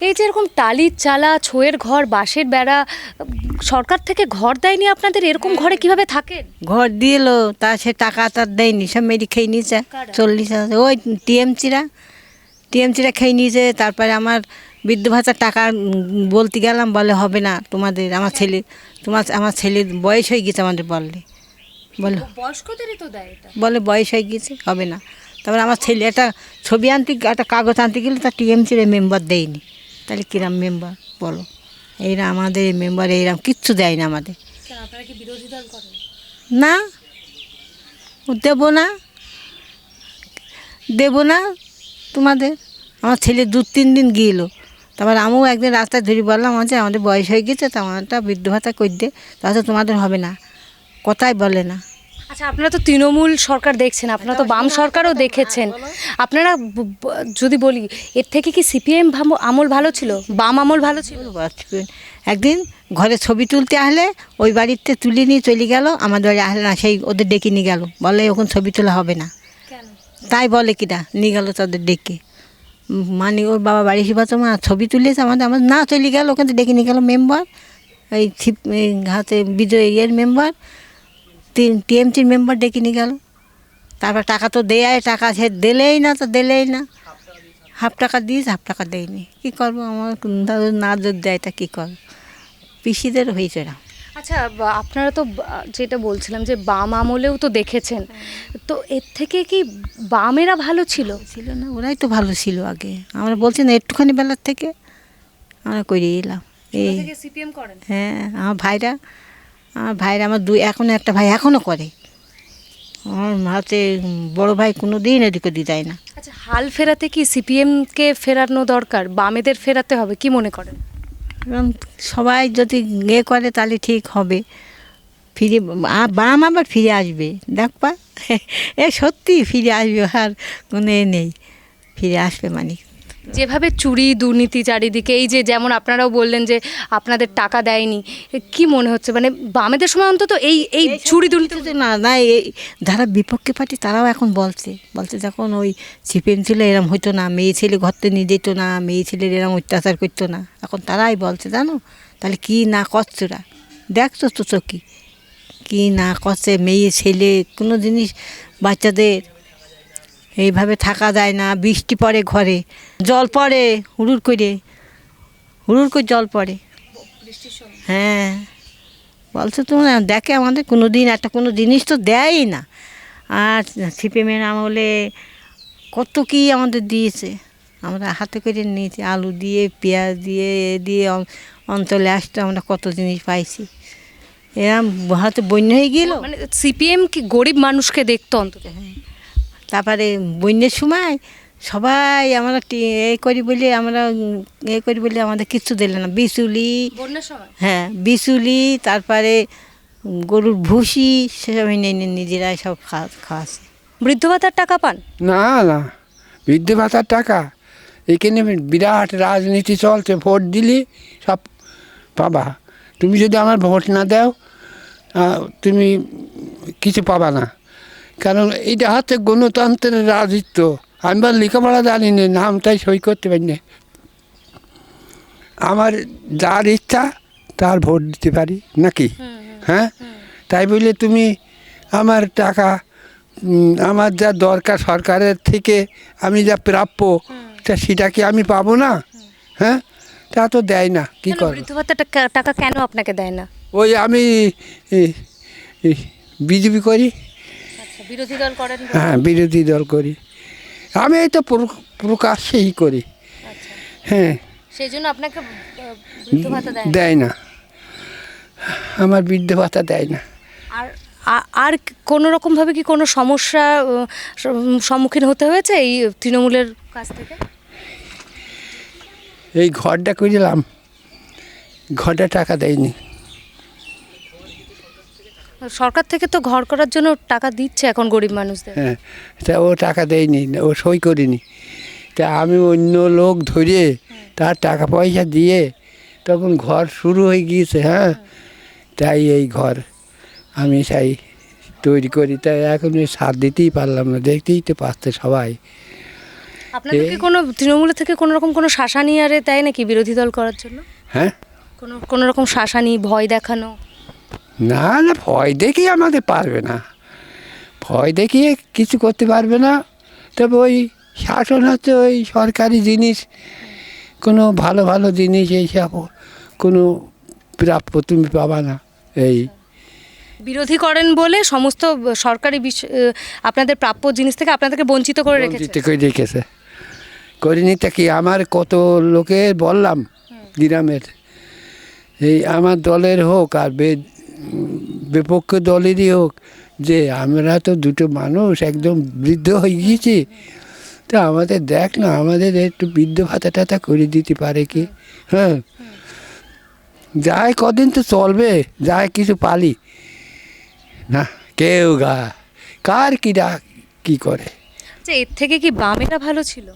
এই যে এরকম টালির চালা, ছইয়ের ঘর, বাঁশের বেড়া, সরকার থেকে ঘর দেয়নি আপনাদের, এরকম ঘরে কিভাবে থাকেন? ঘর দিল, তা সে টাকা তার দেয়নি, সব মেরি খেয়ে নিয়েছে। কারা? 40,000 ওই টিএমসিরা খেয়ে নিয়েছে। তারপরে আমার বৃদ্ধ ভাতার টাকা বলতে গেলাম, বলে হবে না তোমাদের, আমার ছেলের বয়স হয়ে গেছে, আমাদের বলে বয়স্কদেরই তো দেয় এটা। বলে বয়স হয়ে গেছে, হবে না। তারপরে আমার ছেলে একটা ছবি আনতে, একটা কাগজ আনতে গেলে তার টিএমসির মেম্বার দেয়নি। তাহলে কিরাম মেম্বার বলো? এইরা আমাদের মেম্বার এইরকম কিচ্ছু দেয় না আমাদের। কেন, আপনারা কি বিরোধী দল করেন? না, দেবো না, দেবো না তোমাদের। আমার ছেলে 2-3 দিন গিয়েলো। তারপর আমিও একদিন রাস্তায় ধরে বললাম, আমাদের বয়স হয়ে গেছে, তো আমারটা বৃদ্ধ ভাতা করে দে, তাহলে তোমাদের হবে না। কথাই বলে না। আচ্ছা, আপনারা তো তৃণমূল সরকার দেখছেন, আপনারা তো বাম সরকারও দেখেছেন। আপনারা যদি বলি, এর থেকে কি সিপিএম আমল ভালো ছিল, বাম আমল ভালো ছিল? একদিন ঘরে ছবি তুলতে আসলে ওই বাড়িতে তুলে নিয়ে চলে গেল, আমাদের বাড়ি আসলে না, সেই ওদের ডেকে নিয়ে গেল, বলে ওখানে ছবি তোলা হবে না। কেন? তাই বলে কিনা, নিয়ে গেল তাদের ডেকে। মানে ওর বাবা বাড়ি এসে বলছে, মা ছবি তুলেছে আমাদের, না চলে গেল, ওখানে ডেকে নিয়ে গেল মেম্বার, এই হাতে বিজয় মেম্বার, টিএমসির মেম্বার ডেকে নিয়ে গেল। তারপর টাকা তো দেয়, টাকা সে দিলেই না। হাফ টাকা দিস, হাফ টাকা দেয়নি। কী করবো, আমার না যদি দেয় তা কী করবো, পিসিদের হয়েছে না। আচ্ছা, আপনারা তো যেটা বলছিলাম যে বাম আমলেও তো দেখেছেন, তো এর থেকে কি বামেরা ভালো ছিল? ছিল না, ওরাই তো ভালো ছিল আগে। আমরা বলছি না, একটুখানি বেলার থেকে আমরা করে এলাম এই। সিপিএম করেন? হ্যাঁ, আমার ভাইরা আমার এখনও একটা ভাই এখনও করে। আমার হাতে বড় ভাই কোনো দিন এদিক ওদিক দেয় না। আচ্ছা, হাল ফেরাতে কি সিপিএমকে ফেরানো দরকার, বামেদের ফেরাতে হবে, কি মনে করেন? এবং সবাই যদি করে তাহলে ঠিক হবে, ফিরে বাম আবার ফিরে আসবে, দেখবা। এ সত্যি ফিরে আসবে, আর কোনো নেই, ফিরে আসবে মানে। যেভাবে চুরি দুর্নীতি চারিদিকে, এই যে যেমন আপনারাও বললেন যে আপনাদের টাকা দেয়নি, কি মনে হচ্ছে মানে বামেদের সময় অন্তত এই চুরি দুর্নীতি তো না এই যারা বিপক্ষে পার্টি তারাও এখন বলছে যখন ওই সিপিএম ছিল এরম হইতো না, মেয়ে ছেলে ঘরতে নিয়ে যেত না, মেয়ে ছেলের এরম অত্যাচার করতো না, এখন তারাই বলছে, জানো। তাহলে কি না করছে ওরা, দেখছো তো চোখি কি না করছে। মেয়ে ছেলে কোনো জিনিস, বাচ্চাদের এইভাবে থাকা যায় না। বৃষ্টি পড়ে, ঘরে জল পড়ে, হুড়ুর করে জল পড়ে। হ্যাঁ, বলছে তো না, দেখে আমাদের কোনো দিন একটা কোনো জিনিস তো দেয়ই না। আর সিপিএমের আমলে কত কী আমাদের দিয়েছে, আমরা হাতে করে নিয়েছি, আলু দিয়ে, পেঁয়াজ দিয়ে, অঞ্চলে আসতে আমরা কত জিনিস পাইছি। এরম হাতে বন্যা হয়ে গেল। মানে সিপিএম কি গরিব মানুষকে দেখতো অন্তত? তারপরে বন্যার সময় সবাই আমরা করি বলে আমাদের কিচ্ছু দিলে না। বিচুলি, বন্যার সময়? হ্যাঁ, বিচুলি, তারপরে গরুর ভুসি, সেসব এনে নিজেরাই সব খাওয়াছে। বৃদ্ধ ভাতার টাকা পান? না না, বৃদ্ধ ভাতার টাকা এখানে বিরাট রাজনীতি চলছে, ভোট দিলে সব পাবা। তুমি যদি আমার ভোট না দাও, তুমি কিছু পাবা না। কারণ এইটা হচ্ছে গণতন্ত্রের রাজত্ব। আমি বা লেখাপড়া জানি না, নামটাই সই করতে পারি না। আমার যার ইচ্ছা তার ভোট দিতে পারি নাকি? হ্যাঁ, তাই বলে তুমি আমার টাকা, আমার যা দরকার সরকারের থেকে, আমি যা প্রাপ্য, তা সেটা কি আমি পাবো না? হ্যাঁ, তা তো দেয় না। কী করব? বৃদ্ধ ভাতার টাকা কেন আপনাকে দেয় না? ওই আমি বিজেপি করি। আচ্ছা, বিরোধী দল করেন? হ্যাঁ, বিরোধী দল করি। আমি এই তো প্রকাশ্যেই করি। আচ্ছা, হ্যাঁ, সেই জন্য আপনাকে বৃদ্ধ ভাতা দেয় না? দেয় না, আমার বৃদ্ধ ভাতা দেয় না। আর আর কোনো রকমভাবে কি কোনো সমস্যা সম্মুখীন হতে হয়েছে এই তৃণমূলের কাছ থেকে? এই ঘরটা করিলাম, ঘরটা টাকা দেয়নি। সরকার থেকে তো ঘর করার জন্য টাকা দিচ্ছে এখন গরিব মানুষদের। হ্যাঁ, তা ও টাকা দেয়নি, ও সই করিনি। তা আমি অন্য লোক ধরে তার টাকা পয়সা দিয়ে তখন ঘর শুরু হয়ে গিয়েছে। হ্যাঁ, তাই এই ঘর আমি চাই তৈরি করি। তাই এখন সার দিতেই পারলাম না, দেখতেই তো পাচ্ছে সবাই। আপনাদের কি কোনো তৃণমূল থেকে কোনো রকম কোনো শাসানি আরে দেয় নাকি বিরোধী দল করার জন্য? হ্যাঁ, কোনো রকম শাসানি, ভয় দেখানো? না না, ভয় দেখিয়ে আমাদের পারবে না, ভয় দেখিয়ে কিছু করতে পারবে না। তবে ওই শাসন হচ্ছে ওই সরকারি জিনিস, কোনো ভালো ভালো জিনিস এইসব কোনো প্রাপ্য তুমি পাবা না। এই বিরোধী করেন বলে সমস্ত সরকারি আপনাদের প্রাপ্য জিনিস থেকে আপনাদেরকে বঞ্চিত করে রেখেছে। বঞ্চিত করে রেখেছে। করিনি তা কি, আমার কত লোকে বললাম গ্রামের, এই আমার দলের হোক আর বিপক্ষ দলেরই হোক, যে আমরা তো দুটো মানুষ একদম বৃদ্ধ হয়ে গিয়েছি, তা আমাদের দেখ না, আমাদের একটু বৃদ্ধ ভাতা টাতা করে দিতে পারে কি? হ্যাঁ, যায় কদিন তো চলবে, যায় কিছু পালি না, কেউ কার কি করে। আচ্ছা, এর থেকে কি বামেরা ভালো ছিল?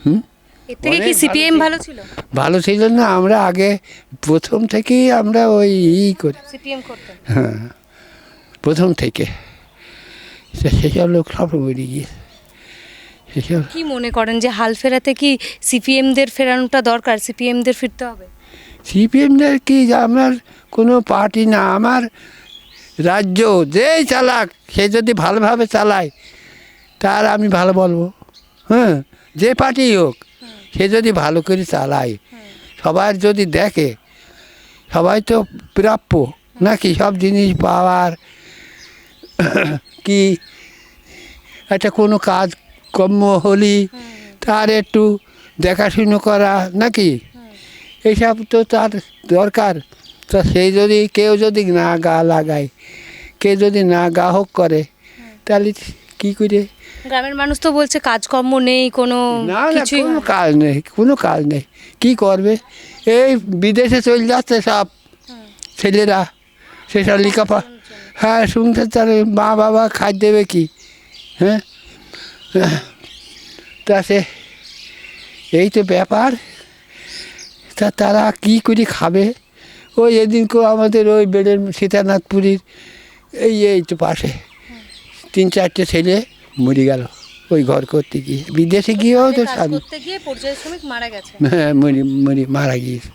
হুম, এর থেকে কি অনেক ভালো সিপিএম ছিল। ভালো ছিল? ভালো ছিল না, আমরা আগে প্রথম থেকেই আমরা ওই করি। সিপিএম করতেন? হ্যাঁ, প্রথম থেকে সেসব লোক সব মরে গিয়েছে। সেসব কি মনে করেন যে হাল ফেরাতে কি সিপিএমদের ফেরানোটা দরকার, সিপিএমদের ফিরতে হবে? সিপিএমদের কি, আমার কোনো পার্টি না, আমার রাজ্য যেই চালাক সে যদি ভালোভাবে চালায় তার আমি ভালো বলবো। হ্যাঁ, যে পার্টি হোক সে যদি ভালো করে চালায়, সবার যদি দেখে, সবাই তো প্রাপ্য নাকি সব জিনিস পাওয়ার, কি একটা কোনো কাজ কর্ম হলি তার একটু দেখাশুনো করা নাকি, এইসব তো তার দরকার। তা সেই যদি কেউ যদি না গা লাগায়, কেউ যদি না গ্রাহক করে, তাহলে কী করে? গ্রামের মানুষ তো বলছে কাজকর্ম নেই, কোনো না না, কিছুই কোনো হয় না। কাজ নেই, কোনো কাজ নেই, কী করবে? এই বিদেশে চলে যাচ্ছে সব ছেলেরা, সেসব লেখাপড়া, হ্যাঁ, শুনতে তার মা বাবা খাই দেবে কি? হ্যাঁ, তা সে এই তো ব্যাপার। তা তারা কী করে খাবে? ওই এদিনকেও আমাদের ওই বেড়ের সীতানাথপুরীর এই তো পাশে 3-4টে ছেলে মরে গেল ওই ঘর করতে গিয়ে, বিদেশে গিয়েও তো কাজ করতে গিয়ে পরিযায়ী শ্রমিক মারা গেছে। হ্যাঁ, মারা গিয়েছে।